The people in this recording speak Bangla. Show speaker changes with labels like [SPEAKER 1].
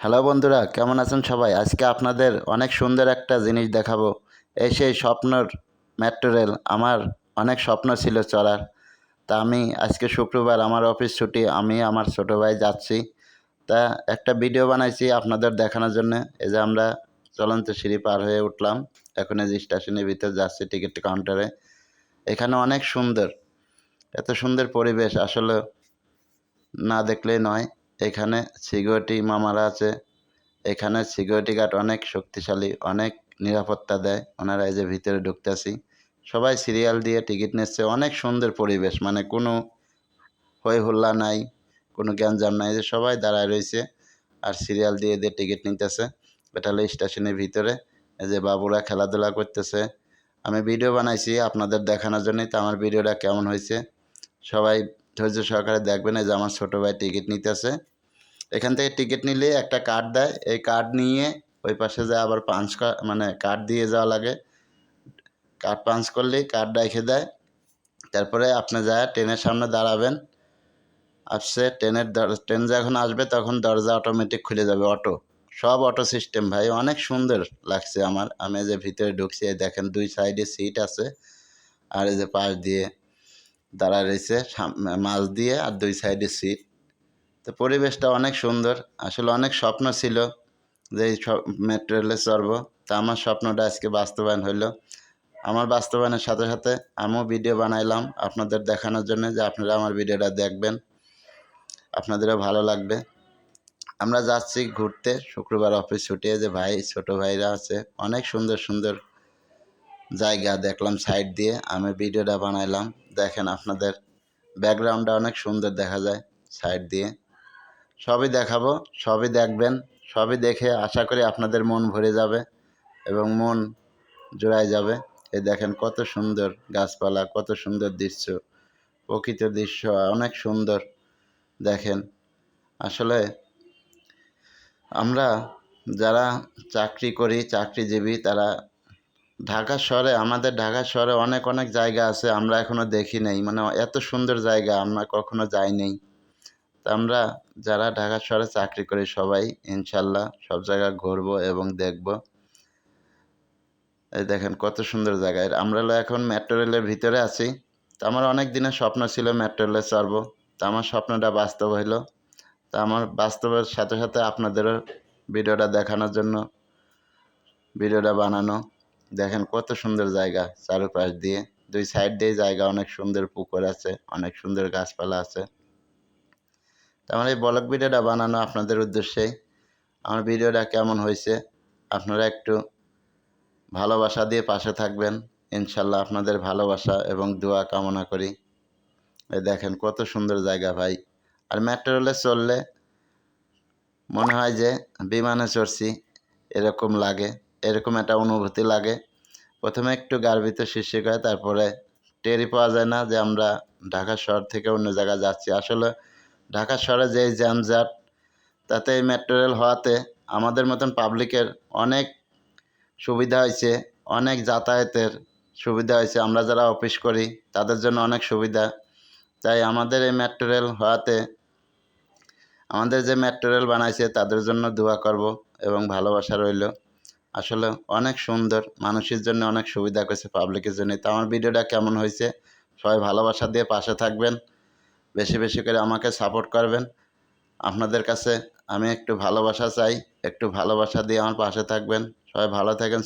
[SPEAKER 1] হ্যালো বন্ধুরা, কেমন আছেন সবাই? আজকে আপনাদের অনেক সুন্দর একটা জিনিস দেখাবো। এই সেই স্বপ্নর মেট্রো রেল। আমার অনেক স্বপ্ন ছিল চড়ার। তা আমি আজকে শুক্রবার, আমার অফিস ছুটি, আমি আমার ছোট ভাই যাচ্ছি। তা একটা ভিডিও বানাইছি আপনাদের দেখানোর জন্যে। এই যে আমরা চলন্ত সিঁড়ি পার হয়ে উঠলাম। এখন এই যে স্টেশনের ভিতর যাচ্ছি টিকিট কাউন্টারে। এখানে অনেক সুন্দর, এত সুন্দর পরিবেশ আসলে না দেখলেই নয়। এখানে সিকিউরিটি মামারা আছে। এখানে সিকিউরিটি গার্ড অনেক শক্তিশালী, অনেক নিরাপত্তা দেয়। ওনারা এই যে ভিতরে ঢুকতেছি, সবাই সিরিয়াল দিয়ে টিকিট নিচ্ছে। অনেক সুন্দর পরিবেশ, মানে কোনো হই হল্লা নাই, কোনো গ্যাঞ্জাম নাই, যে সবাই দাঁড়ায় রয়েছে আর সিরিয়াল দিয়ে দিয়ে টিকিট নিতেছে। এটা হলো স্টেশনের ভিতরে। এই যে বাবুরা খেলাধুলা করতেছে। আমি ভিডিও বানাইছি আপনাদের দেখানোর জন্যই। তো আমার ভিডিওটা কেমন হয়েছে সবাই ধৈর্য সহকারে দেখবেন। এই যে আমার ছোটো ভাই টিকিট নিতেছে। এখান থেকে টিকিট নিলে একটা কার্ড দেয়। এই কার্ড নিয়ে ওই পাশে যায় আবার পাঞ্চ মানে কার্ড দিয়ে যাওয়া লাগে। কার্ড পাঞ্চ করলেই কার্ড রেখে দেয়। তারপরে আপনি যায় ট্রেনের সামনে দাঁড়াবেন। আসছে ট্রেন যখন আসবে তখন দরজা অটোমেটিক খুলে যাবে। সব অটো সিস্টেম ভাই, অনেক সুন্দর লাগছে আমার। আমি যে ভিতরে ঢুকছি, এই দেখেন দুই সাইডে সিট আছে। আর এই যে পাশ দিয়ে দাঁড়ায় রয়েছে, মাঝ দিয়ে আর দুই সাইডে সিট। তো পরিবেশটা অনেক সুন্দর। আসলে অনেক স্বপ্ন ছিল যে এই মেট্রো রেলে চড়বো। তা আমার স্বপ্নটা আজকে বাস্তবায়ন হইলো। আমার বাস্তবায়নের সাথে সাথে আমিও ভিডিও বানাইলাম আপনাদের দেখানোর জন্য, যে আপনারা আমার ভিডিওটা দেখবেন, আপনাদেরও ভালো লাগবে। আমরা যাচ্ছি ঘুরতে, শুক্রবার অফিস ছুটি। যে ভাই ছোট ভাইরা আছে, অনেক সুন্দর সুন্দর জায়গা দেখলাম সাইড দিয়ে। আমি ভিডিওটা বানাইলাম। দেখেন আপনাদের ব্যাকগ্রাউন্ডটা অনেক সুন্দর দেখা যায় সাইড দিয়ে। সবই দেখাবো, সবই দেখবেন। সবই দেখে আশা করি আপনাদের মন ভরে যাবে এবং মন জোড়ায় যাবে। এই দেখেন কত সুন্দর গাছপালা, কত সুন্দর দৃশ্য, প্রকৃত দৃশ্য অনেক সুন্দর। দেখেন আসলে আমরা যারা চাকরি করি, চাকরিজীবী, তারা আমাদের ঢাকা শহরে অনেক অনেক জায়গা আছে আমরা এখনও দেখি নাই। মানে এত সুন্দর জায়গা আমরা কখনো যাই নাই। তা আমরা যারা ঢাকা শহরে চাকরি করি সবাই ইনশাল্লাহ সব জায়গা ঘুরবো এবং দেখব। এই দেখেন কত সুন্দর জায়গায় আমরা এখন মেট্রো রেলের ভিতরে আছি। তো আমার অনেক দিনের স্বপ্ন ছিল মেট্রো রেলে চড়বো। তা আমার স্বপ্নটা বাস্তব হইলো। তা আমার বাস্তবের সাথে সাথে আপনাদেরও ভিডিওটা দেখানোর জন্য ভিডিওটা বানানো। দেখেন কত সুন্দর জায়গা, চারপাশ দিয়ে দুই সাইড দিয়ে জায়গা, অনেক সুন্দর পুকুর আছে, অনেক সুন্দর গাছপালা আছে। আমার এই ব্লগ ভিডিওটা বানানো আপনাদের উদ্দেশ্যে। আমার ভিডিওটা কেমন হয়েছে আপনারা একটু ভালোবাসা দিয়ে পাশে থাকবেন। ইনশাল্লাহ আপনাদের ভালোবাসা এবং দোয়া কামনা করি। এই দেখেন কত সুন্দর জায়গা ভাই। আর মেট্রো রেলে চললে মনে হয় যে বিমানে চড়ছি, এরকম লাগে, এরকম একটা অনুভূতি লাগে। প্রথমে একটু গার ভিতর শিরশির করে, তারপরে টেরই পাওয়া যায় না যে আমরা ঢাকা শহর থেকে অন্য জায়গায় যাচ্ছি। আসলে ঢাকা শহরে যে জ্যামজাট, তাতে এই মেট্রো রেল হওয়াতে আমাদের মতন পাবলিকের অনেক সুবিধা হয়েছে, অনেক যাতায়াতের সুবিধা হয়েছে। আমরা যারা অফিস করি তাদের জন্য অনেক সুবিধা। তাই আমাদের এই মেট্রো রেল হওয়াতে, আমাদের যে মেট্রো রেল বানাইছে তাদের জন্য দোয়া করব এবং ভালোবাসা রইল। আসলে অনেক সুন্দর, মানুষের জন্য অনেক সুবিধা করেছে, পাবলিকের জন্য। তো আমার ভিডিওটা কেমন হয়েছে সবাই ভালোবাসা দিয়ে পাশে থাকবেন, বেশি বেশি করে আমাকে সাপোর্ট করবেন। আপনাদের কাছে আমি একটু ভালোবাসা চাই, একটু ভালোবাসা দিয়ে আমার পাশে থাকবেন। সবাই ভালো থাকেন।